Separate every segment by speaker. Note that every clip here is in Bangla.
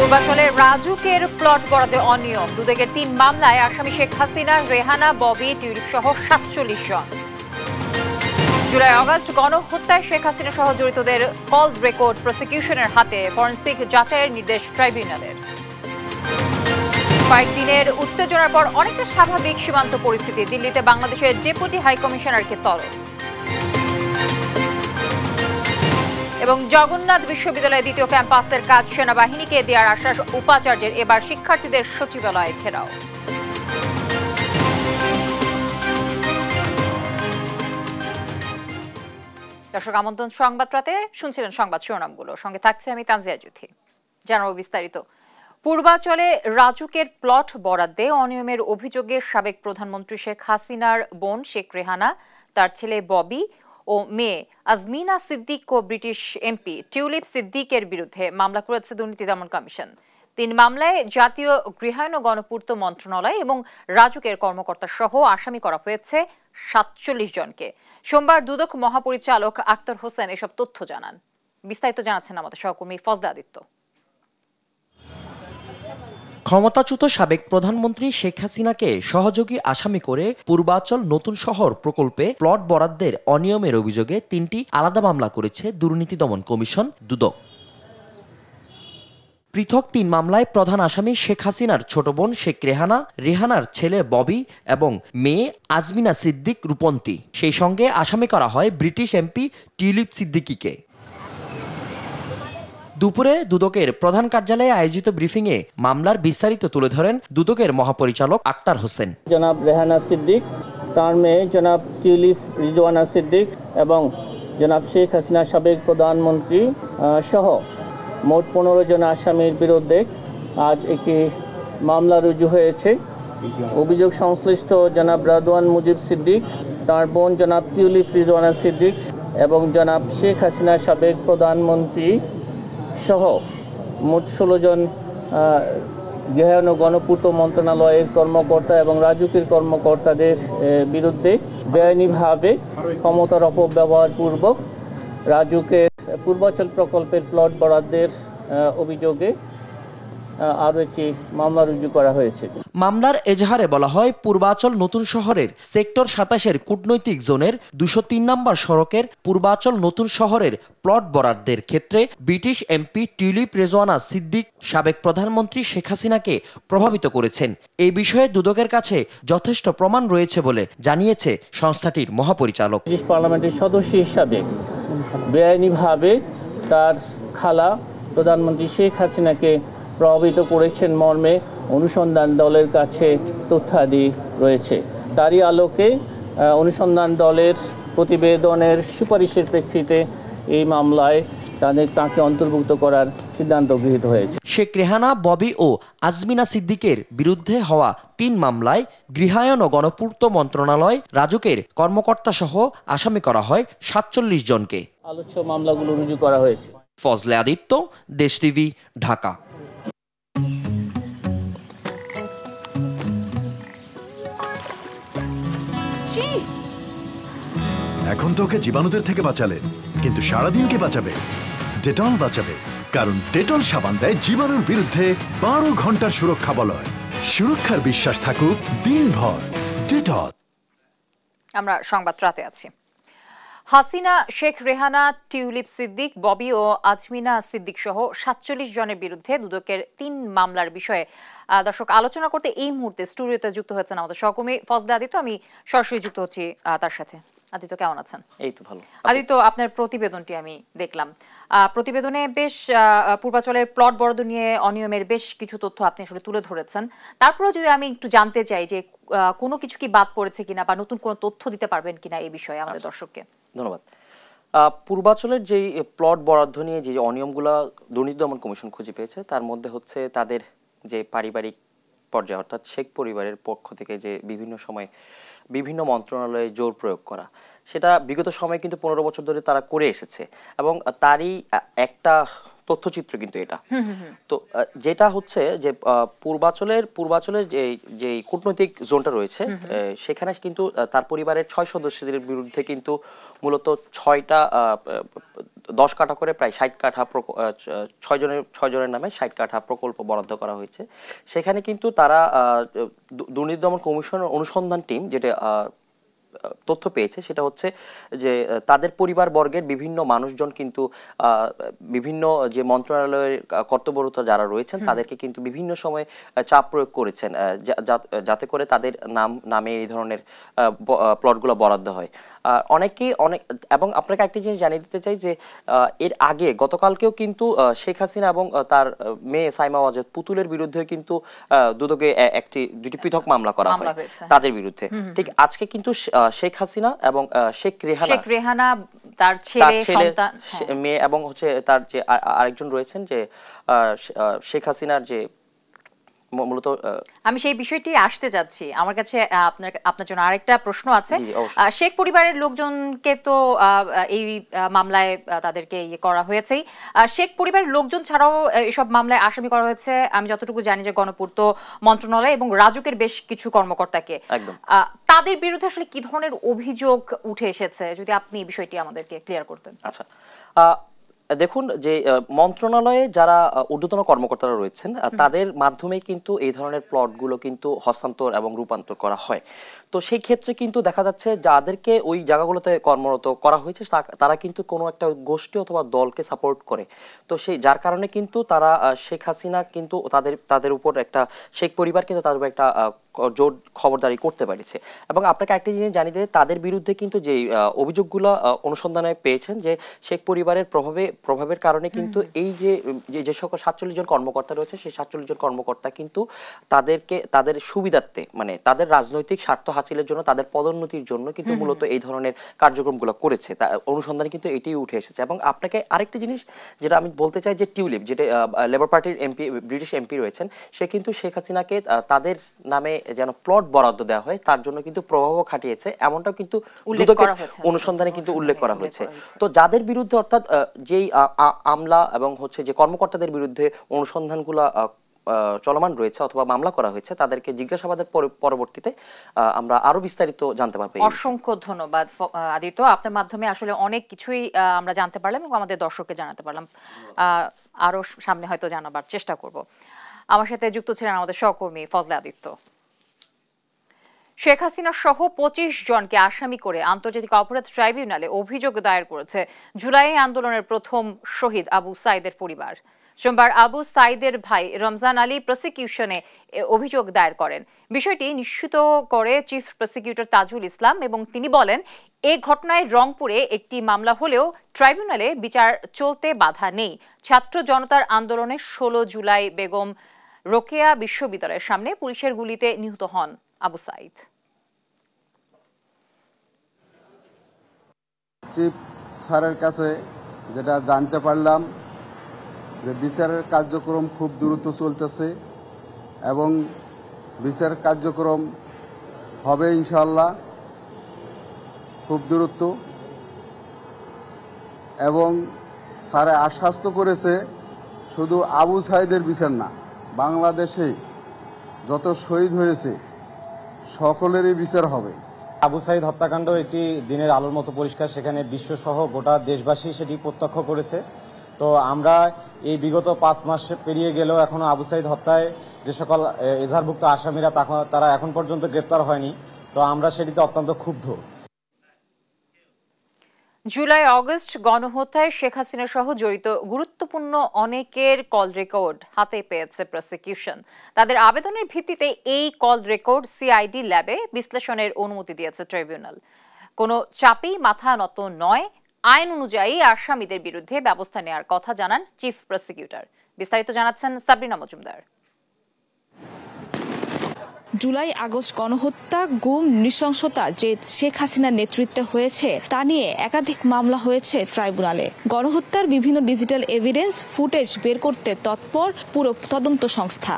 Speaker 1: পূর্বাচলে রাজুকের প্লট বরাদ্দে অনিয়ম, দুদকের ৩ মামলায় আসামি শেখ হাসিনা, রেহানা, ববি, টিউলিপ সহ ৪৭ জন। জুলাই আগস্ট গণহত্যায় শেখ হাসিনা সহ জড়িতদের কল রেকর্ড প্রসিকিউশনের হাতে, ফরেনসিক যাচাইয়ের নির্দেশ ট্রাইব্যুনালের। কয়েকদিনের উত্তেজনার পর অনেকটা স্বাভাবিক সীমান্ত পরিস্থিতি, দিল্লিতে বাংলাদেশের ডেপুটি হাইকমিশনারকে তলব। এবং জগন্নাথ বিশ্ববিদ্যালয়ের দ্বিতীয় ক্যাম্পাসের কাজ সেনাবাহিনীকে দেওয়ার আশ্বাস উপাচার্যের, এবার শিক্ষার্থীদের সচিবালয়ে ঘেরাও। দর্শক, আমন্ত্রণ সংবাদ রাতে, শুনছিলেন সংবাদ শিরোনামগুলো, সঙ্গে থাকছে আমি তানজিয়া জুথি। জানাবো বিস্তারিত। পূর্বাচলে রাজুকের প্লট বরাদ্দে অনিয়মের অভিযোগে সাবেক প্রধানমন্ত্রী শেখ হাসিনার বোন শেখ রেহানা, তার ছেলে ববি ও মেয়ে আজমিনা সিদ্দিক ও ব্রিটিশ এমপি টিউলিপ সিদ্দিকের বিরুদ্ধে মামলা করেছে দুর্নীতি দমন কমিশন। ৩ মামলায় জাতীয় গৃহায়ন ও গণপূর্ত মন্ত্রণালয় এবং রাজুকের কর্মকর্তা সহ আসামি করা হয়েছে ৪৭ জনকে। সোমবার দুদক মহাপরিচালক আক্তার হোসেন এসব তথ্য জানান। বিস্তারিত জানাচ্ছেন আমাদের সহকর্মী ফজলে আদিত্য।
Speaker 2: ক্ষমতাচ্যুত সাবেক প্রধানমন্ত্রী শেখ হাসিনাকে সহযোগী আসামি করে পূর্বাচল নতুন শহর প্রকল্পে প্লট বরাদ্দের অনিয়মের অভিযোগে ৩টি আলাদা মামলা করেছে দুর্নীতি দমন কমিশন দুদক। পৃথক ৩ মামলায় প্রধান আসামি শেখ হাসিনার ছোট বোন শেখ রেহানা, রেহানার ছেলে ববি এবং মেয়ে আজমিনা সিদ্দিক রূপন্তী। সেই সঙ্গে আসামি করা হয় ব্রিটিশ এমপি টিউলিপ সিদ্দিকিকে। দুপুরে দুদকের প্রধান কার্যালয়ে আয়োজিত ব্রিফিংয়ে মামলার বিস্তারিত তুলে ধরেন দুদকের মহাপরিচালক আক্তার হোসেন।
Speaker 3: জনাব রেহানা সিদ্দিক, তার মেয়ে জনাব টিউলিপ রিজওয়ানা সিদ্দিক এবং জনাব শেখ হাসিনা সাবেক প্রধানমন্ত্রী সহ মোট ১৫ জন আসামির বিরুদ্ধে আজ একটি মামলা রুজু হয়েছে। অভিযোগ সংশ্লিষ্ট জনাব রাদওয়ান মুজিব সিদ্দিক, তার বোন জনাব টিউলিপ রিজওয়ানা সিদ্দিক এবং জনাব শেখ হাসিনা সাবেক প্রধানমন্ত্রী সহ মোট ১৬ জন গৃহায়ন ও গণপূর্ত মন্ত্রণালয়ের কর্মকর্তা এবং রাজুকের কর্মকর্তাদের বিরুদ্ধে বেআইনিভাবে ক্ষমতার অপব্যবহার পূর্বক রাজুকের পূর্বাচল প্রকল্পের প্লট বরাদ্দের অভিযোগে আরও একটি মামলা রুজু করা হয়েছে।
Speaker 2: মামলার এজাহারে বলা হয়, পূর্বাচল নতুন শহরের সেক্টর ২৭-এর কূটনৈতিক জোনের ২০৩ নম্বর সড়কের পূর্বাচল নতুন শহরের প্লট বরাদ্দের ক্ষেত্রে British MP tulip Rezwana Siddique সাবেক প্রধানমন্ত্রী শেখ হাসিনাকে প্রভাবিত করেছেন। এই বিষয়ে দুদকের কাছে যথেষ্ট প্রমাণ রয়েছে বলে জানিয়েছে সংস্থাটির মহাপরিচালক।
Speaker 3: ব্রিটিশ পার্লামেন্টের সদস্য হিসাবে বেআইনিভাবে তার খালা প্রধানমন্ত্রী শেখ হাসিনাকে প্রভাবিত করেছেন মর্মে অনুসন্ধান দলের কাছে তথ্যাদি রয়েছে। তারই আলোকে অনুসন্ধান দলের প্রতিবেদনের সুপারিশের প্রেক্ষিতে এই মামলায় তাকে অন্তর্ভুক্ত করার সিদ্ধান্ত গৃহীত হয়েছে।
Speaker 2: শেখ রেহানা, ববি ও আজমিনা সিদ্দিকের বিরুদ্ধে হওয়া ৩ মামলায় গৃহায়ন ও গণপূর্ত মন্ত্রণালয়, রাজুকের কর্মকর্তা সহ আসামি করা হয় ৪৭ জনকে।
Speaker 3: আলোচ্য মামলাগুলো রুজু করা হয়েছে।
Speaker 2: ফজলে আদিত্য, দেশ টিভি, ঢাকা।
Speaker 4: এখন তো ওকে জীবাণুদের থেকে বাঁচালে, কিন্তু সারাদিন কে বাঁচাবে? ডেটল বাঁচাবে, কারণ ডেটল সাবান দেয় জীবাণুর বিরুদ্ধে ১২ ঘন্টার সুরক্ষা বলয়। সুরক্ষার বিশ্বাস থাকুক দিনভর। ডেটল।
Speaker 1: আমরা সংবাদ রাতে আছি। হাসিনা, শেখ রেহানা, টিউলিপ সিদ্দিক, ববি ও আজমিনা সিদ্দিক সহ ৪৭ জনের বিরুদ্ধে দুদকের ৩ মামলার বিষয়ে দর্শক আলোচনা করতে এই মুহূর্তে স্টুডিওতে যুক্ত হয়েছেন আমাদের সহকর্মী ফজলে আদিত্য। আমি সরাসরি যুক্ত হচ্ছি তার সাথে। আদিত্য, কেমন আছেন?
Speaker 2: এই তো ভালো।
Speaker 1: আদিত্য, আপনার প্রতিবেদনটি আমি দেখলাম। প্রতিবেদনে বেশ পূর্বাচলের প্লট বরাদ্দ নিয়ে অনিয়মের বেশ কিছু তথ্য আপনি আসলে তুলে ধরেছেন। তারপরেও যদি আমি একটু জানতে চাই যে কোনো কিছু কি বাদ পড়েছে কিনা বা নতুন কোনো তথ্য দিতে পারবেন কিনা এই বিষয়ে আমাদের দর্শককে।
Speaker 5: ধন্যবাদ। পূর্বাচলের যেই প্লট বরাদ্দ নিয়ে যে অনিয়মগুলো দুর্নীতি দমন কমিশন খুঁজে পেয়েছে, তার মধ্যে হচ্ছে তাদের যে পারিবারিক পর্যায়ে অর্থাৎ শেখ পরিবারের পক্ষ থেকে যে বিভিন্ন সময় বিভিন্ন মন্ত্রণালয়ে জোর প্রয়োগ করা, সেটা বিগত সময়ে কিন্তু ১৫ বছর ধরে তারা করে এসেছে এবং তারই একটা তথ্যচিত্র কিন্তু এটা। তো যেটা হচ্ছে যে পূর্বাচলের যে কূটনৈতিক জোনটা রয়েছে, সেখানে কিন্তু তার পরিবারের ৬ সদস্যদের বিরুদ্ধে কিন্তু মূলত ৬টা 10 কাঠা করে প্রায় 60 কাঠা 6 জনের নামে 60 কাঠা প্রকল্প বরাদ্দ করা হয়েছে। সেখানে কিন্তু তারা দুর্নীতি দমন কমিশনের অনুসন্ধান টিম যেটা তথ্য পেয়েছে সেটা হচ্ছে যে তাদের পরিবার বর্গের বিভিন্ন মানুষজন কিন্তু বিভিন্ন যে মন্ত্রণালয়ের কর্তব্যরত যারা রয়েছেন তাদেরকে কিন্তু বিভিন্ন সময় চাপ প্রয়োগ করেছেন যাতে করে তাদের নামে এই ধরনের প্লটগুলো বরাদ্দ হয়। অনেকেই এবং আপনাকে একটি জিনিস জানিয়ে দিতে চাই যে এর আগে গতকালকেও কিন্তু শেখ হাসিনা এবং তার মেয়ে সাইমা ওয়াজেদ পুতুলের বিরুদ্ধে কিন্তু দুদকে দুটি পৃথক মামলা করা হয় তাদের বিরুদ্ধে। ঠিক আজকে কিন্তু শেখ হাসিনা এবং শেখ রেহানা
Speaker 1: তার ছেলে
Speaker 5: মেয়ে এবং হচ্ছে তার যে আরেকজন রয়েছেন যে শেখ হাসিনার যে মূলত
Speaker 1: আমি সেই বিষয়টি আসতে যাচ্ছি। আমার কাছে আপনার জন্য আরেকটা প্রশ্ন আছে। শেখ পরিবারের লোকজনকে তো এই মামলায় তাদেরকে করা হয়েছেই, শেখ পরিবারের লোকজন ছাড়াও এসব মামলায় আসামি করা হয়েছে আমি যতটুকু জানি যে গণপূর্ত মন্ত্রণালয় এবং রাজুকের বেশ কিছু কর্মকর্তাকে। তাদের বিরুদ্ধে আসলে কি ধরনের অভিযোগ উঠে এসেছে যদি আপনি এই বিষয়টি আমাদেরকে ক্লিয়ার করতেন।
Speaker 5: আচ্ছা, দেখুন যে মন্ত্রণালয়ে যারা ঊর্ধ্বতন কর্মকর্তারা রয়েছেন তাদের মাধ্যমে কিন্তু এই ধরনের প্লটগুলো কিন্তু হস্তান্তর এবং রূপান্তর করা হয়। তো সেই ক্ষেত্রে কিন্তু দেখা যাচ্ছে যাদেরকে ওই জায়গাগুলোতে কর্মরত করা হয়েছে তারা কিন্তু কোনো একটা গোষ্ঠী অথবা দলকে সাপোর্ট করে। তো সেই যার কারণে কিন্তু তারা শেখ হাসিনা কিন্তু তাদের উপর একটা শেখ পরিবার কিন্তু তাদের উপর একটা জোর খবরদারি করতে পারছে। এবং আপনাকে একটা জিনিস জানিয়ে দিই, তাদের বিরুদ্ধে কিন্তু যে অভিযোগগুলো অনুসন্ধানে পেয়েছেন যে শেখ পরিবারের প্রভাবের কারণে কিন্তু এই যে সকল 47 জন কর্মকর্তা রয়েছে সেই 47 জন কর্মকর্তা কিন্তু তাদের সুবিধার্থে মানে তাদের রাজনৈতিক স্বার্থ হাসিলের জন্য তাদের পদোন্নতির জন্য কিন্তু মূলত এই ধরনের কার্যক্রমগুলো করেছে। অনুসন্ধানে কিন্তু এটাই উঠে এসেছে। এবং আপনাকে আরেকটি জিনিস যেটা আমি বলতে চাই যে টিউলিপ যেটা লেবার পার্টির এমপি ব্রিটিশ এমপি রয়েছেন সে কিন্তু শেখ হাসিনাকে তাদের নামে যেন প্লট বরাদ্দ দেওয়া হয় তার জন্য কিন্তু প্রভাবও খাটিয়েছে, এমনটাও কিন্তু অনুসন্ধানে কিন্তু উল্লেখ করা হয়েছে। তো যাদের বিরুদ্ধে অর্থাৎ যেই আমলা এবং হচ্ছে যে কর্মকর্তাদের বিরুদ্ধে অনুসন্ধানগুলো চলমান রয়েছে অথবা মামলা করা হয়েছে তাদেরকে জিজ্ঞাসাবাদের পরবর্তীতে আমরা আরো বিস্তারিত জানতে পারবো।
Speaker 1: অসংখ্য ধন্যবাদ আদিত্য, আপনার মাধ্যমে আসলে অনেক কিছুই আমরা জানতে পারলাম এবং আমাদের দর্শককে জানাতে পারলাম। আরো সামনে হয়তো জানাবার চেষ্টা করব। আমার সাথে যুক্ত ছিলেন আমাদের সহকর্মী ফজলে আদিত্য। শেখ হাসিনা সহ 25 জনকে আসামি করে আন্তর্জাতিক অপরাধ ট্রাইব্যুনালে অভিযোগ দায়ের করেছে জুলাই আন্দোলনের প্রথম শহীদ আবু সাইদের পরিবার। সোমবার আবু সাইদের ভাই রমজান আলী প্রসিকিউশনে অভিযোগ দায়ের করেন। বিষয়টি নিশ্চিত করে চিফ প্রসিকিউটর তাজুল ইসলাম এবং তিনি বলেন এই ঘটনায় রংপুরে একটি মামলা হলেও ট্রাইব্যুনালে বিচার চলতে বাধা নেই। ছাত্র জনতার আন্দোলনে 16 জুলাই বেগম রোকেয়া বিশ্ববিদ্যালয়ের সামনে পুলিশের গুলিতে নিহত হন আবু সাইদ।
Speaker 6: চিফ স্যারের কাছে যেটা জানতে পারলাম যে বিচারের কার্যক্রম খুব দ্রুত চলতেছে এবং বিচার কার্যক্রম হবে ইনশাআল্লাহ খুব দ্রুত। এবং স্যারে আশ্বস্ত করেছে শুধু আবু সাইদের বিচার না, বাংলাদেশে যত শহীদ হয়েছে সকলেরই বিচার হবে।
Speaker 7: আবু সাইদ হত্যাকাণ্ড একটি দিনের আলোর মতো পরিষ্কার, সেখানে বিশ্বসহ গোটা দেশবাসী সেটি প্রত্যক্ষ করেছে। তো আমরা এই বিগত 5 মাস পেরিয়ে গেলেও এখনো আবু সাইদ হত্যায় যে সকল এজাহারভুক্ত আসামিরা তারা এখন পর্যন্ত গ্রেপ্তার হয়নি। তো আমরা সেটিতে অত্যন্ত ক্ষুব্ধ।
Speaker 1: জুলাই আগস্ট গণহত্যায় শেখ হাসিনা সহ জড়িত গুরুত্বপূর্ণ অনেকের কল রেকর্ড হাতে পেয়েছে প্রসিকিউশন। তাদের আবেদনের ভিত্তিতে এই কল রেকর্ড সিআইডি ল্যাবে বিশ্লেষণের অনুমতি দিয়েছে ট্রাইব্যুনাল। কোনো চাপেই মাথা নত নয়, আইন অনুযায়ী আসামিদের বিরুদ্ধে ব্যবস্থা নেওয়ার কথা জানান চিফ প্রসিকিউটর। বিস্তারিত জানাচ্ছেন সাবরিনা মজুমদার।
Speaker 8: জুলাই আগস্ট গণহত্যা, গুম, নৃশংসতা যে শেখ হাসিনার নেতৃত্বে হয়েছে তা নিয়ে একাধিক মামলা হয়েছে ট্রাইব্যুনালে। গণহত্যার বিভিন্ন ডিজিটাল এভিডেন্স ফুটেজ বের করতে তৎপর পুরো তদন্ত সংস্থা।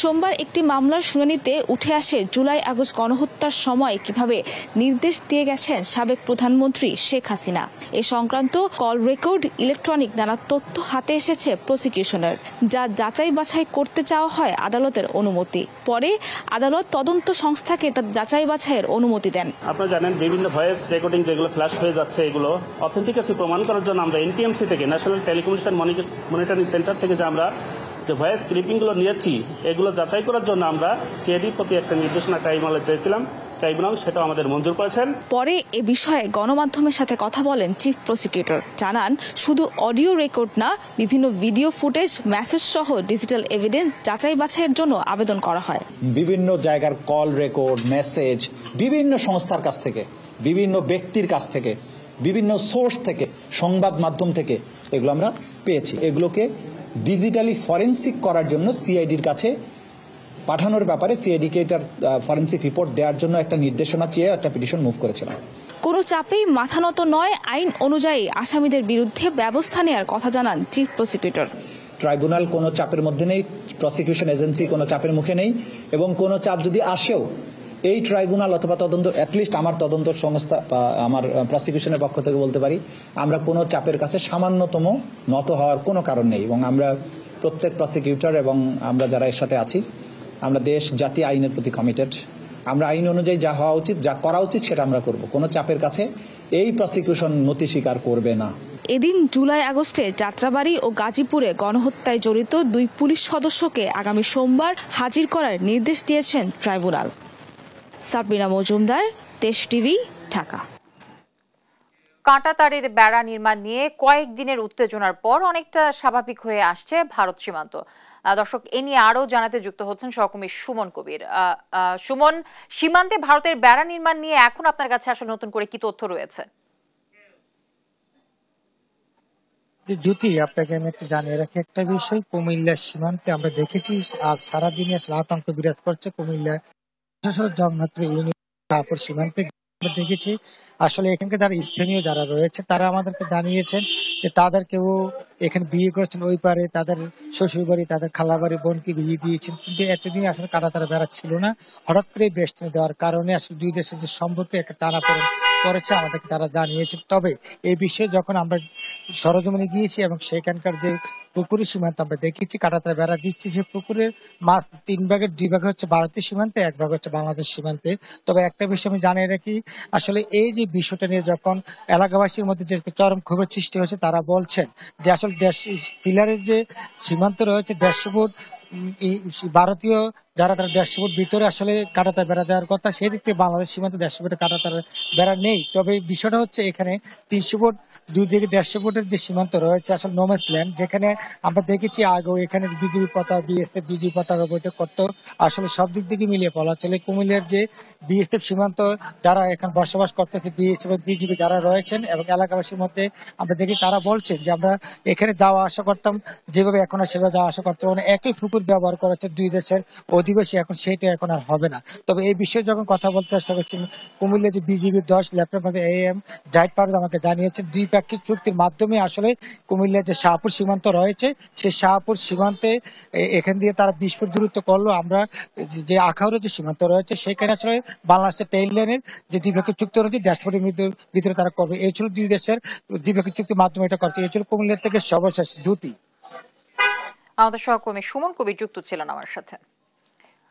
Speaker 8: সোমবার একটি মামলার শুনানিতে উঠে আসে জুলাই আগস্ট গণহত্যার সময় কিভাবে নির্দেশ দিয়ে গেছেন সাবেক প্রধানমন্ত্রী শেখ হাসিনা। এ সংক্রান্ত কল রেকর্ড, ইলেকট্রনিক নানা তথ্য হাতে এসেছে প্রসিকিউশনের, যা যাচাই বাছাই করতে চাওয়া হয় আদালতের অনুমতি। পরে আদালত তদন্ত সংস্থাকে তার যাচাই বাছাইয়ের অনুমতি দেন।
Speaker 9: আপনারা জানেন বিভিন্ন ভয়েস রেকর্ডিং যেগুলো ফ্ল্যাশ হয়ে যাচ্ছে, এগুলো অথেন্টিকেসি প্রমাণ করার জন্য আমরা এনটিএমসি থেকে, ন্যাশনাল টেলিকমিউনিকেশন মনিটরিং সেন্টার থেকে যে ভয়েস ক্লিপিংগুলো নিয়েছি, এগুলো যাচাই করার জন্য আমরা সিআইডির প্রতি একটা নির্দেশনা ট্রাইব্যুনালে চেয়েছিলাম। ট্রাইব্যুনাল সেটা আমাদের মঞ্জুর করেছেন। পরে
Speaker 8: এ বিষয়ে গণমাধ্যমের সাথে কথা বলেন চিফ প্রসিকিউটর। জানান, শুধু অডিও রেকর্ড না, বিভিন্ন ভিডিও ফুটেজ, মেসেজ সহ ডিজিটাল এভিডেন্স যাচাই বাছাইয়ের জন্য আবেদন করা হয়।
Speaker 10: বিভিন্ন জায়গার কল রেকর্ড, মেসেজ, বিভিন্ন সংস্থার কাছ থেকে, বিভিন্ন ব্যক্তির কাছ থেকে, বিভিন্ন সোর্স থেকে, সংবাদ মাধ্যম থেকে এগুলো আমরা পেয়েছি। এগুলোকে ডিজিটালি ফরেনসিক করার জন্য সিআইডির কাছে পাঠানোর ব্যাপারে সিআইডিকে এটার ফরেনসিক রিপোর্ট দেওয়ার জন্য একটা নির্দেশনা চেয়ে একটা পিটিশন মুভ করেছিলাম।
Speaker 8: কোনো চাপেই মাথা নত নয়, আইন অনুযায়ী আসামিদের বিরুদ্ধে ব্যবস্থা নেওয়ার কথা জানান চিফ প্রসিকিউটর।
Speaker 10: ট্রাইব্যুনাল কোনো চাপের মধ্যে নেই, প্রসিকিউশন এজেন্সি কোনো চাপের মুখে নেই, এবং কোনো চাপ যদি আসেও এই ট্রাইব্যুনাল অথবা তদন্ত, অ্যাটলিস্ট আমার তদন্ত সংস্থা বা আমার প্রসিকিউশনের পক্ষ থেকে বলতে পারি, আমরা কোনো চাপের কাছে সামান্যতম নত হওয়ার কোনো কারণ নেই। এবং আমরা প্রত্যেক প্রসিকিউটর এবং আমরা যারা এর সাথে আছি, আমরা দেশ জাতি আইনের প্রতি কমিটেড। আমরা আইন অনুযায়ী যা হওয়া উচিত, যা করা উচিত সেটা আমরা করব। কোনো চাপের কাছে এই প্রসিকিউশন নতি স্বীকার করবে না।
Speaker 8: এদিন জুলাই আগস্টে যাত্রাবাড়ি ও গাজীপুরে গণহত্যায় জড়িত 2 পুলিশ সদস্যকে আগামী সোমবার হাজির করার নির্দেশ দিয়েছেন ট্রাইব্যুনাল। সাবরিনা মজুমদার, দেশ টিভি, ঢাকা।
Speaker 1: কাঁটাতারের বেড়া নির্মাণ নিয়ে কয়েকদিনের উত্তেজনার পর অনেকটা স্বাভাবিক হয়ে আসছে ভারত সীমান্ত। দর্শক, এ নিয়ে আরো জানাতে যুক্ত হচ্ছেন সহকর্মী সুমন কবির। সুমন, সীমান্তে ভারতের বেড়া নির্মাণ নিয়ে এখন আপনার কাছে আসলে নতুন করে কি তথ্য রয়েছে?
Speaker 11: জ্যোতি, আপনাকে আমি একটু জানিয়ে রাখি একটা বিষয়। কুমিল্লার সীমান্তে আমরা দেখেছি আজ সারাদিনে আসলে আতঙ্ক বিরাজ করছে কুমিল্লার জগন্নাথপুর ইউনিয়ন সীমান্তে দেখেছি। আসলে এখানকার যারা স্থানীয় যারা রয়েছে তারা আমাদেরকে জানিয়েছেন যে তাদের কেউ এখানে বিয়ে করেছেন, ওই পারে তাদের শ্বশুর বাড়ি, তাদের খালা বাড়ি, বোনকে বিয়ে দিয়েছেন, কিন্তু এতদিন আসলে কাঁটাতারা বেড়া ছিল না। হঠাৎ করে বেষ্টনী দেওয়ার কারণে আসলে দুই দেশের যে সম্পর্কে একটা টানাপোড়েন করেছে আমাদেরকে তারা জানিয়েছেন। তবে এই বিষয়ে যখন আমরা সরজমিনে গিয়েছি এবং সেখানকার যে পুকুরের সীমান্ত আমরা দেখেছি কাঁটাতারা বেড়া দিচ্ছে, সে পুকুরের মাছ 3 ভাগের 2 ভাগ হচ্ছে ভারতীয় সীমান্তে, 1 ভাগ হচ্ছে বাংলাদেশ সীমান্তে। তবে একটা বিষয় আমি জানিয়ে রাখি, আসলে এই যে বিষয়টা নিয়ে যখন এলাকাবাসীর মধ্যে যে চরম ক্ষোভের সৃষ্টি হয়েছে, তারা বলছেন যে আসলে দেশ পিলারের যে সীমান্ত রয়েছে 150 ফুট, ভারতীয় যারা তারা 150 ফুট ভিতরে আসলে কাঁটাতার বেড়া দেওয়ার কথা, সেই দিক থেকে বাংলাদেশ সীমান্তে 150 ফুটে কাঁটাতার বেড়া নেই। তবে বিষয়টা হচ্ছে এখানে 300 ফুট, দুই দিকে 150 ফুটের যে সীমান্ত রয়েছে আসলে নোম্যান্স ল্যান্ড, যেখানে আমরা দেখেছি আগেও এখানে বিজিবি পতাকা, বিএসএফ বিজিবি পতাকা বৈঠক করতো। আসলে সব দিক থেকে মিলিয়ে বলা চলে কুমিল্লার যে বিএসএফ সীমান্ত যারা এখানে বসবাস করতেছে, বিএসএফ এবং বিজিবি যারা রয়েছেন এবং এলাকাবাসীর মধ্যে আমরা দেখি তারা বলছেন যে আমরা এখানে যাওয়া আসা করতাম যেভাবে, এখন আর সেভাবে যাওয়া আসা করতে পারবো না। একই পুকুর ব্যবহার করেছে দুই দেশের অধিবাসী, এখন সেটা এখন আর হবে না। তবে এই বিষয়ে যখন কথা বলতে চেষ্টা করছি, কুমিল্লা যে বিজিবির 10 লেফটেন্যান্ট AM জাহিদ পারভেজ আমাকে জানিয়েছেন দ্বিপাক্ষিক চুক্তির মাধ্যমে আসলে কুমিল্লার যে শাহপুর সীমান্ত রয়েছে, সেই শাহপুর সীমান্তে এখান দিয়ে তারা 20 ফুট দূরত্ব করলো। আমরা যে আখাউড়ের যে সীমান্ত রয়েছে সেখানে আসলে বাংলাদেশের 23 লেনের যে দ্বিপাক্ষিক চুক্তি রয়েছে 150 ফুটের ভিতরে তারা করবে। এই ছিল দুই দেশের দ্বিপাক্ষিক চুক্তির মাধ্যমে এটা করছে। এই ছিল কুমিল্লা থেকে সর্বশেষ। জ্যোতি,
Speaker 1: আমাদের সহকর্মী সুমন কবির যুক্ত ছিলেন আমার সাথে।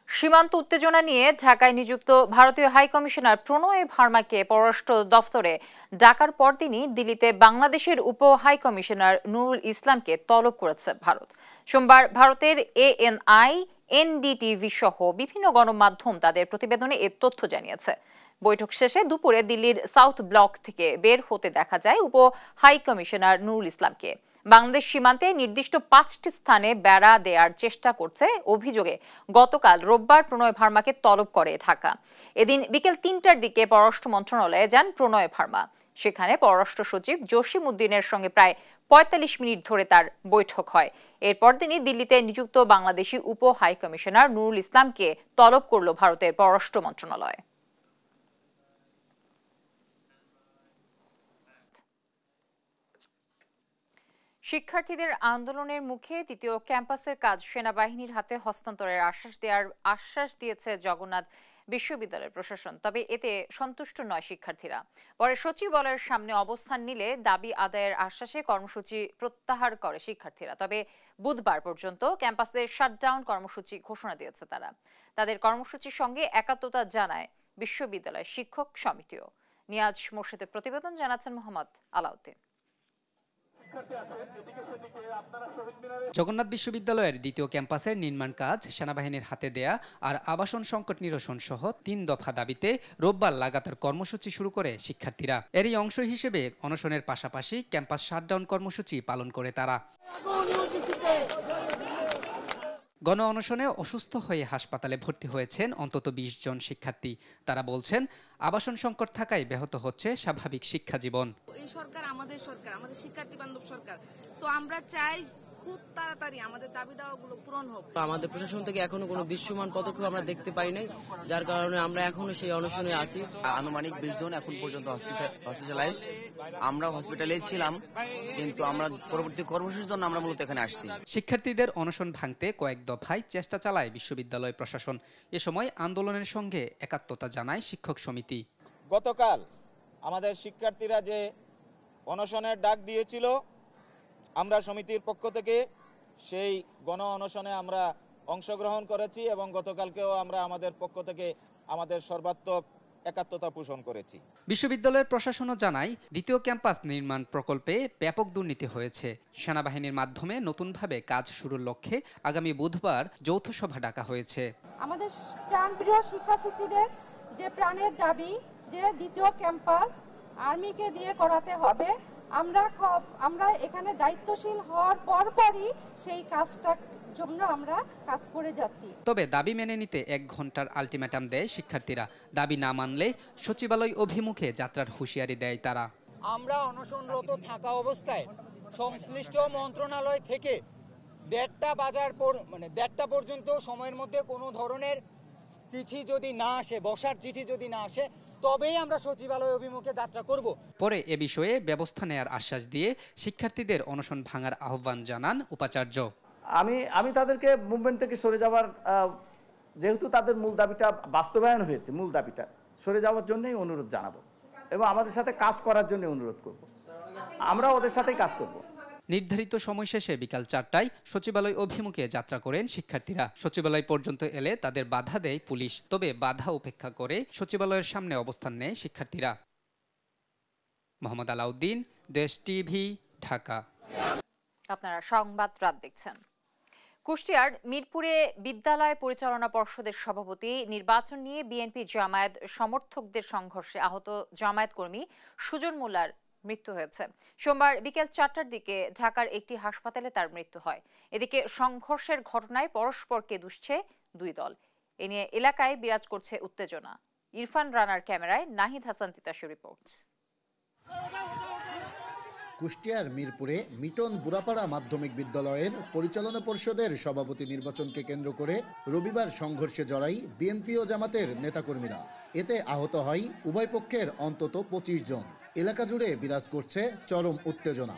Speaker 1: সীমান্ত উত্তেজনা নিয়ে ঢাকায় নিযুক্ত ভারতীয় হাই কমিশনার প্রণয় ভার্মাকে পররাষ্ট্র দফতরে ডাকার পরদিনই দিল্লিতে বাংলাদেশের উপ হাই কমিশনার নুরুল ইসলামকে তলব করেছে ভারত। সোমবার ভারতের ANI, NDTV সহ বিভিন্ন গণমাধ্যম তাদের প্রতিবেদনে এ তথ্য জানিয়েছে। বৈঠক শেষে দুপুরে দিল্লির সাউথ ব্লক থেকে বের হতে দেখা যায় উপ হাই কমিশনার নুরুল ইসলামকে। বাংলাদেশ সীমান্তে নির্দিষ্ট 5টি স্থানে বেড়া দেওয়ার চেষ্টা করছে অভিযোগে গতকাল রোববার প্রণয় ভার্মাকে তলব করে ঢাকা। এদিন বিকেল 3টার দিকে পররাষ্ট্র মন্ত্রণালয়ে যান প্রণয় ভার্মা। সেখানে পররাষ্ট্র সচিব জসিম উদ্দিনের সঙ্গে প্রায় 45 মিনিট ধরে তার বৈঠক হয়। এরপর দিনই দিল্লিতে নিযুক্ত বাংলাদেশি উপ হাই কমিশনার নুরুল ইসলামকে তলব করল ভারতের পররাষ্ট্র মন্ত্রণালয়। শিক্ষার্থীদের আন্দোলনের মুখে দ্বিতীয় ক্যাম্পাসের কাজ সেনাবাহিনীর হাতে হস্তান্তরের আশ্বাস দিয়েছে জগন্নাথ বিশ্ববিদ্যালয়ের প্রশাসন। তবে এতে সন্তুষ্ট নয় শিক্ষার্থীরা। পরে সচিবালয়ের সামনে অবস্থান নিলে দাবি আদায়ের আশ্বাসে কর্মসূচি প্রত্যাহার করে শিক্ষার্থীরা। তবে বুধবার পর্যন্ত ক্যাম্পাসে শাটডাউন কর্মসূচি ঘোষণা দিয়েছে তারা। তাদের কর্মসূচির সঙ্গে একাত্মতা জানায় বিশ্ববিদ্যালয় শিক্ষক সমিতিও। নিয়াজ মোর্শেদের প্রতিবেদন, জানাচ্ছেন মোহাম্মদ আলাউদ্দিন।
Speaker 12: জগন্নাথ বিশ্ববিদ্যালয়ের দ্বিতীয় ক্যাম্পাসের নির্মাণ কাজ সেনাবাহিনীর হাতে দেয়া আর আবাসন সংকট নিরসন সহ 3 দফা দাবিতে রোববার লাগাতার কর্মসূচি শুরু করে শিক্ষার্থীরা। এরই অংশ হিসেবে অনশনের পাশাপাশি ক্যাম্পাস শাটডাউন কর্মসূচি পালন করে তারা। গণ অনশনে অসুস্থ হয়ে হাসপাতালে ভর্তি হয়েছেন অন্তত 20 জন শিক্ষার্থী। তারা বলছেন, আবাসন সংকট থাকায় ব্যাহত হচ্ছে স্বাভাবিক শিক্ষা জীবন।
Speaker 13: এই সরকার আমাদের শিক্ষার্থী বান্ধব সরকার। তো আমরা চাই খুব তাড়াতাড়ি আমাদের দাবি দাওয়াগুলো পূরণ হোক।
Speaker 14: আমাদের প্রশাসন থেকে এখনো কোনো দৃশ্যমান পদক্ষেপ আমরা দেখতে পাই নাই, যার কারণে আমরা এখনো সেই অনশনে আছি।
Speaker 15: আনুমানিক 20 জন এখন পর্যন্ত হসপিটালাইজড। আমরা হসপিটালে ছিলাম, কিন্তু আমরা পরবর্তী কর্মসূচির জন্য আমরা মূলত এখানে আসছি।
Speaker 12: শিক্ষার্থীদের অনশন ভাঙতে কয়েক দফায় চেষ্টা চালায় বিশ্ববিদ্যালয় প্রশাসন। এ সময় আন্দোলনের সঙ্গে একাত্মতা জানায় শিক্ষক সমিতি।
Speaker 16: গতকাল আমাদের শিক্ষার্থীরা যে অনশনের ডাক দিয়েছিল, আমরা সমিতির পক্ষ থেকে সেই গণ অনশনে আমরা অংশগ্রহণ করেছি এবং গতকালকেও আমরা আমাদের পক্ষ থেকে আমাদের সর্বাত্মক একাত্মতা পোষণ করেছি।
Speaker 12: বিশ্ববিদ্যালয়ের প্রশাসনও জানায়, দ্বিতীয় ক্যাম্পাস নির্মাণ প্রকল্পে ব্যাপক দুর্নীতি হয়েছে। সেনাবাহিনীর মাধ্যমে নতুনভাবে কাজ শুরুর লক্ষ্যে আগামী বুধবার যৌথ সভা ডাকা হয়েছে।
Speaker 17: আমাদের প্রাণপ্রিয় শিক্ষার্থীদের যে প্রাণের দাবি যে দ্বিতীয় ক্যাম্পাস আর্মিকে দিয়ে করাতে হবে, আমরা এখানে দায়িত্বশীল হওয়ার পরপরই সেই কাজটার জন্য আমরা কাজ করে যাচ্ছি।
Speaker 12: তবে দাবি মেনে নিতে 1 ঘন্টার আলটিমেটাম দেয় শিক্ষার্থীরা। দাবি না মানলে সচিবালয় অভিমুখে যাত্রার হুঁশিয়ারি দেয় তারা।
Speaker 18: আমরা অনশনরত থাকা অবস্থায় সংশ্লিষ্ট মন্ত্রণালয় থেকে 1:30 পর্যন্ত সময়ের মধ্যে কোনো ধরনের চিঠি যদি না আসে, বসার চিঠি যদি না আসে, তবেই আমরা সচিবালয় অভিমুখে যাত্রা করব।
Speaker 12: পরে এ বিষয়ে ব্যবস্থা নেয়ার আশ্বাস দিয়ে শিক্ষার্থীদের অনশন ভাঙার আহ্বান জানান উপাচার্য।
Speaker 19: আমি তাদেরকে মুভমেন্ট থেকে সরে যাওয়ার, যেহেতু তাদের মূল দাবিটা বাস্তবায়ন হয়েছে, মূল দাবিটা সরে যাওয়ার জন্যই অনুরোধ জানাবো এবং আমাদের সাথে কাজ করার জন্য অনুরোধ করব। আমরা ওদের সাথেই কাজ করব।
Speaker 12: নির্ধারিত সময় শেষে বিকাল 4টায় সচিবালয় অভিমুখে যাত্রা করেন শিক্ষার্থীরা। সচিবালয় পর্যন্ত এলে তাদের বাধা দেয় পুলিশ। তবে বাধা উপেক্ষা করে সচিবালয়ের সামনে অবস্থান নেয় শিক্ষার্থীরা। মোহাম্মদ আলাউদ্দিন, দেশ টিভি, ঢাকা।
Speaker 1: আপনারা সংবাদ রাত দেখছেন। কুষ্টিয়ার মিরপুরে বিদ্যালয় পরিচালনা পর্ষদের সভাপতি নির্বাচন নিয়ে বিএনপি জামায়াত সমর্থকদের সংঘর্ষে আহত জামায়াত কর্মী সুজন মোল্লার মৃত্যু হয়েছে। সোমবার বিকেল 4টার দিকে ঢাকার একটি হাসপাতালে তার মৃত্যু হয়। এদিকে সংঘর্ষের ঘটনায় পরস্পরকে দুষছে দুই দল। এ নিয়ে এলাকায় বিরাজ করছে উত্তেজনা। ইরফান রানার ক্যামেরায় নাহিদ হাসান তিতাসের রিপোর্ট।
Speaker 20: কুষ্টিয়ার মিরপুরে মিটন বুড়াপাড়া মাধ্যমিক বিদ্যালয়ের পরিচালনা পর্ষদের সভাপতি নির্বাচনকে কেন্দ্র করে রবিবার সংঘর্ষে জড়ায় বিএনপি ও জামাতের নেতাকর্মীরা। এতে আহত হয় উভয় পক্ষের অন্তত 25 জন। এলাকা জুড়ে বিরাজ করছে চরম উত্তেজনা।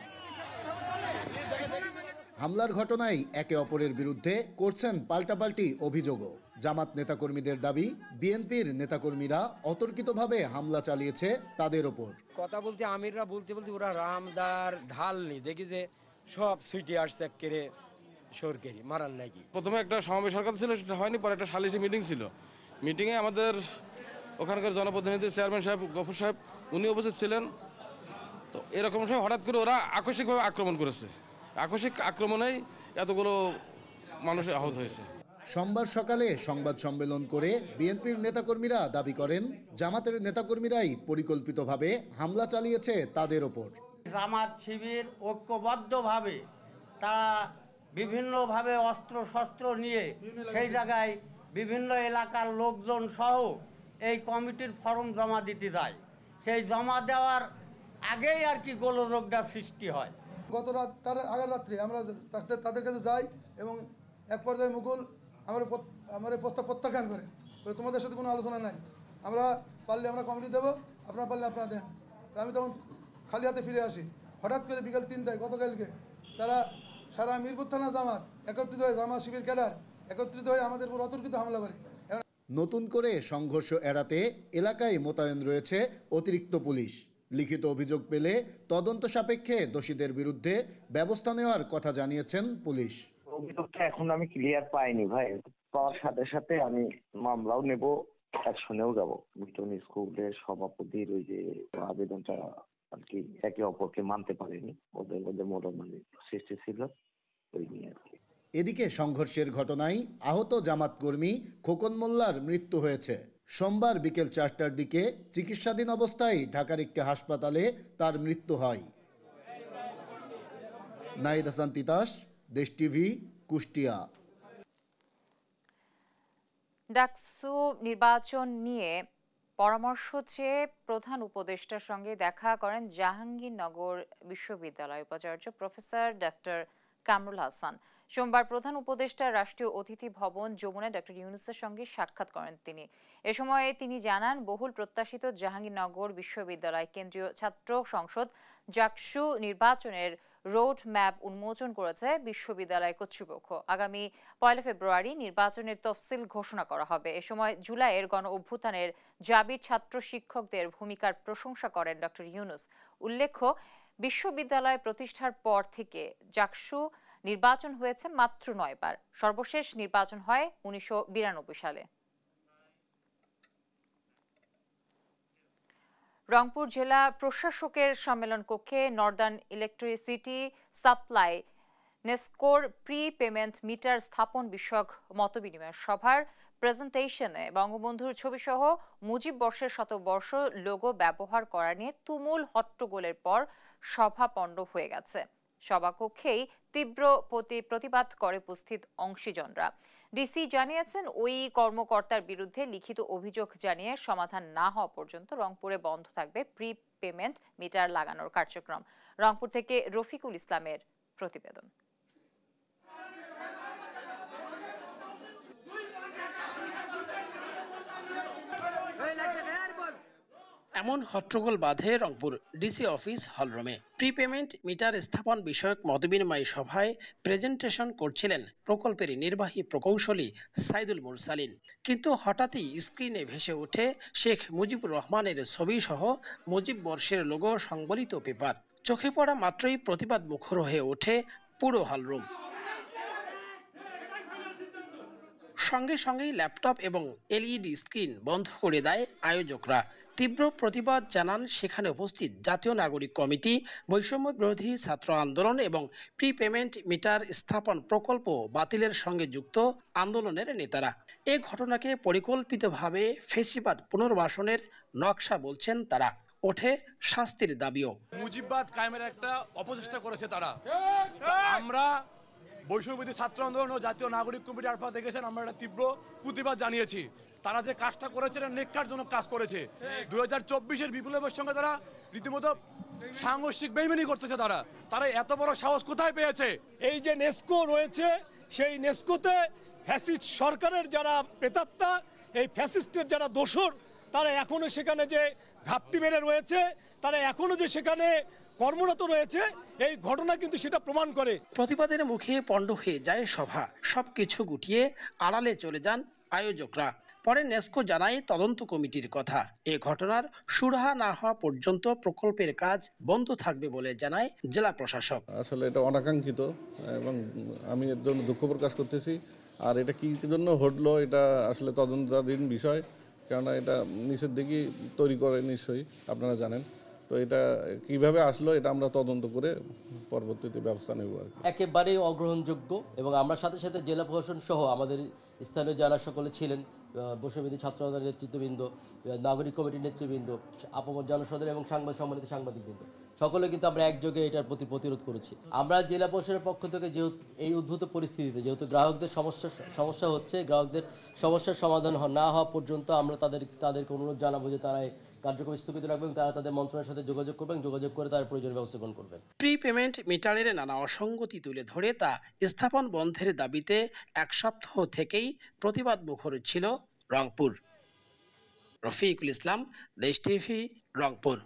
Speaker 20: হামলার ঘটনায় একে অপরের বিরুদ্ধে করছেন পাল্টাপাল্টি অভিযোগও। জামাত নেতাকর্মীদের দাবি, বিএনপির নেতাকর্মীরা অতর্কিতভাবে হামলা চালিয়েছে তাদের ওপর।
Speaker 21: কথা বলতে আমিররা বলতে ওরা রামদার ঢাল নি দেখি যে সব সুইটি আসছে কেড়ে সরকারি মারার নাকি।
Speaker 22: প্রথমে একটা সমাবেশ সরকার ছিল, সেটা হয়নি। পরে একটা সালিশি মিটিং ছিল। মিটিংয়ে আমাদের ওখানকার জনপ্রতিনিধি চেয়ারম্যান সাহেব, গফুর সাহেব, উনি উপস্থিত ছিলেন। তো এরকম সময় হঠাৎ করে ওরা আকস্মিকভাবে আক্রমণ করেছে। আকস্মিক আক্রমণেই এতগুলো মানুষ আহত হয়েছে।
Speaker 20: সোমবার সকালে সংবাদ সম্মেলন করে বিএনপির নেতাকর্মীরা দাবি করেন, জামাতের নেতাকর্মীরাই পরিকল্পিতভাবে হামলা চালিয়েছে তাদের ওপর।
Speaker 23: জামাত শিবির ঐক্যবদ্ধভাবে তারা বিভিন্নভাবে অস্ত্র শস্ত্র নিয়ে সেই জায়গায় বিভিন্ন এলাকার লোকজন সহ এই কমিটির ফর্ম জমা দিতে যায়। সেই জমা দেওয়ার আগেই আর কি গোলযোগটা সৃষ্টি হয়।
Speaker 24: গত রাত তার আগের রাত্রে আমরা তাদের কাছে যাই এবং এক পর্যায়ে মুকুল আমার প্রস্তাব প্রত্যাখ্যান করেন, তোমাদের সাথে কোনো আলোচনা নাই, আমরা পারলে আমরা কমিটি দেবো, আপনারা পারলে আপনারা দেন। আমি তখন খালি হাতে ফিরে আসি। হঠাৎ করে বিকেল 3টায় গতকালকে তারা সারা মিরপুর থানা জামাত একত্রিত হয়ে জামাত শিবির ক্যাডার একত্রিত হয়ে আমাদের উপর অতর্কিত হামলা করে।
Speaker 20: নতুন করে সংঘর্ষ এড়াতে এলাকায় মোতায়েন রয়েছে অতিরিক্ত পুলিশ। লিখিত অভিযোগ পেলে তদন্ত সাপেক্ষে দোষীদের বিরুদ্ধে ব্যবস্থা নেওয়ার কথা জানিয়েছেন পুলিশ।
Speaker 2: অভিযোগটা এখন আমি ক্লিয়ার পাইনি ভাই, পাওয়ার সাথে সাথে আমি মামলাও নেব, অ্যাকশনেও যাব। মিটন স্কুলের সভাপতির ওই যে আবেদনটা আর কি একে অপরকে মানতে পারেনি, ওদের মধ্যে মনোমালিন্য সৃষ্টি ছিল, ওই নিয়ে আর কি।
Speaker 20: এদিকে সংঘর্ষের ঘটনায় আহত জামাত কর্মী খোকন মোল্লার মৃত্যু হয়েছে। সোমবার বিকেল 4টার দিকে চিকিৎসাধীন অবস্থায় ঢাকার একটি হাসপাতালে তার মৃত্যু হয়। নাহিদ হাসান তিতাস, দেশ টিভি, কুষ্টিয়া।
Speaker 1: ডাকসু নির্বাচন নিয়ে পরামর্শ চেয়ে প্রধান উপদেষ্টার সঙ্গে দেখা করেন জাহাঙ্গীরনগর বিশ্ববিদ্যালয় উপাচার্য প্রফেসর ডক্টর কামরুল হাসান। সোমবার প্রধান উপদেষ্টা রাষ্ট্রীয় অতিথি ভবন যমুনায় ডক্টর ইউনূসের সঙ্গে সাক্ষাৎ করেন তিনি। এ সময় তিনি জানান, বহুল প্রত্যাশিত জাহাঙ্গীরনগর বিশ্ববিদ্যালয় কেন্দ্রীয় ছাত্র সংসদ জাকসু নির্বাচনের রোড ম্যাপ উন্মোচন করেছে বিশ্ববিদ্যালয় কর্তৃপক্ষ। আগামী 1 ফেব্রুয়ারি নির্বাচনের তফসিল ঘোষণা করা হবে। এ সময় জুলাইয়ের গণ অভ্যুত্থানের জাবির ছাত্র শিক্ষকদের ভূমিকার প্রশংসা করেন ডক্টর ইউনূস। উল্লেখ্য, বিশ্ববিদ্যালয় প্রতিষ্ঠার পর থেকে জাকসু নির্বাচন হয়েছে মাত্র 9 বার। সর্বশেষ নির্বাচন হয় 1992 সালে। রংপুর জেলা প্রশাসকের সম্মেলন কক্ষে নর্দার্ন ইলেকট্রিসিটি সাপ্লাই নেস্কোর প্রি পেমেন্ট মিটার স্থাপন বিষয়ক মতবিনিময় সভার প্রেজেন্টেশনে বঙ্গবন্ধুর ছবি সহ মুজিব বর্ষের শতবর্ষ লোগো ব্যবহার করা নিয়ে তুমুল হট্টগোলের পর সভা পণ্ড হয়ে গেছে। সভাকক্ষেই তীব্র প্রতিবাদ করে উপস্থিত অংশীজনরা। ডিসি জানিয়েছেন, ওই কর্মকর্তার বিরুদ্ধে লিখিত অভিযোগ জানিয়ে সমাধান না হওয়া পর্যন্ত রংপুরে বন্ধ থাকবে প্রি পেমেন্ট মিটার লাগানোর কার্যক্রম। রংপুর থেকে রফিকুল ইসলামের প্রতিবেদন।
Speaker 3: এমন হট্টগোল বাঁধে রংপুর ডিসি অফিস হলরুমে। প্রিপেমেন্ট মিটার স্থাপন বিষয়ক মতবিনিময় সভায় প্রেজেন্টেশন করছিলেন প্রকল্পের নির্বাহী প্রকৌশলী সাইদুল মুরসালিন। কিন্তু হঠাৎই স্ক্রিনে ভেসে ওঠে শেখ মুজিবুর রহমানের ছবি সহ মুজিব বর্ষের লোগো সংবলিত পেপার। চোখে পড়া মাত্রই প্রতিবাদ মুখর হয়ে ওঠে পুরো হলরুম। সঙ্গে সঙ্গেই ল্যাপটপ এবং এলইডি স্ক্রিন বন্ধ করে দেয় আয়োজকরা। তীব্র প্রতিবাদ জানান সেখানে উপস্থিত জাতীয় নাগরিক কমিটি, বৈষম্য বিরোধী ছাত্র আন্দোলন এবং প্রি পেমেন্ট মিটার স্থাপন প্রকল্প বাতিলের সঙ্গে যুক্ত আন্দোলনের নেতারা। এ ঘটনাকে পরিকল্পিতভাবে ফ্যাসিবাদ পুনর্বাসনের নকশা বলছেন তারা। ওঠে শাস্তির দাবিও।
Speaker 4: মুজিববাদ কায়েমের একটা অপচেষ্টা করেছে তারা। আমরা বৈষম্যবিরোধী ছাত্র আন্দোলন ও জাতীয় নাগরিক কমিটি আপনারা দেখেছেন, আমরা একটা তীব্র প্রতিবাদ জানিয়েছি। তারা যে কাজটা করেছে নেককারজনক কাজ করেছে। 2024-এর বিপ্লবের সঙ্গে তারা রীতিমতো সাংঘর্ষিক বেইমানি করতেছে। তারা এত বড় সাহস কোথায় পেয়েছে?
Speaker 5: এই যে নেস্কো রয়েছে, সেই নেস্কোতে ফ্যাসিস্ট সরকারের যারা প্রেতাত্মা, এই ফ্যাসিস্টের যারা দোসর, তারা এখনো সেখানে যে ঘাপটি মেরে রয়েছে, তারা এখনো যে সেখানে কর্মরত রয়েছে, এই ঘটনা কিন্তু সেটা প্রমাণ করে।
Speaker 3: প্রতিবাদের মুখে পণ্ড হয়ে যায় সভা। সবকিছু গুটিয়ে আড়ালে চলে যান আয়োজকরা। পরে নেস্কো জানায় তদন্ত কমিটির কথা। এ ঘটনার সুরাহা না হওয়া পর্যন্ত প্রকল্পের কাজ বন্ধ থাকবে বলে জানায় জেলা প্রশাসক।
Speaker 25: আসলে এটা অনাকাঙ্ক্ষিত এবং আমি এর জন্য দুঃখ প্রকাশ করতেছি। আর এটা কি জন্য ঘটলো এটা আসলে তদন্তাধীন বিষয়, কেননা এটা নিচের দিকেই তৈরি করে নিশ্চয়ই আপনারা জানেন। তো এটা কিভাবে আসলো এটা আমরা তদন্ত করে পরবর্তীতে ব্যবস্থা নেব।
Speaker 26: একেবারেই অগ্রহণযোগ্য এবং আমরা সাথে সাথে জেলা প্রশাসন সহ আমাদের স্থানীয় যারা সকলে ছিলেন, বৈষম্যবিরোধী ছাত্র আন্দোলনের নেতৃত্ববৃন্দ, নাগরিক কমিটির নেতৃবৃন্দ, আপামর জনসাধারণ এবং সম্মানিত সাংবাদিকবৃন্দ, সকলে কিন্তু আমরা একযোগে এটার প্রতি প্রতিরোধ করেছি। আমরা জেলা প্রশাসনের পক্ষ থেকে যেহেতু এই উদ্ভূত পরিস্থিতিতে যেহেতু গ্রাহকদের সমস্যা হচ্ছে, গ্রাহকদের সমস্যার সমাধান না হওয়া পর্যন্ত আমরা তাদেরকে অনুরোধ জানাবো যে তারা কার্যক্রম স্থগিত রাখবেন, তারা তাদের মন্ত্রণালয়ের সাথে যোগাযোগ করবেন, যোগাযোগ করে তার প্রয়োজনীয় ব্যবস্থা গ্রহণ করবেন।
Speaker 3: প্রি পেমেন্ট মিটারের নানা অসঙ্গতি তুলে ধরে তা স্থাপন বন্ধের দাবিতে 1 সপ্তাহ থেকেই প্রতিবাদ মুখর ছিল রংপুর। রফিকুল ইসলাম, দেশ টিভি, রংপুর।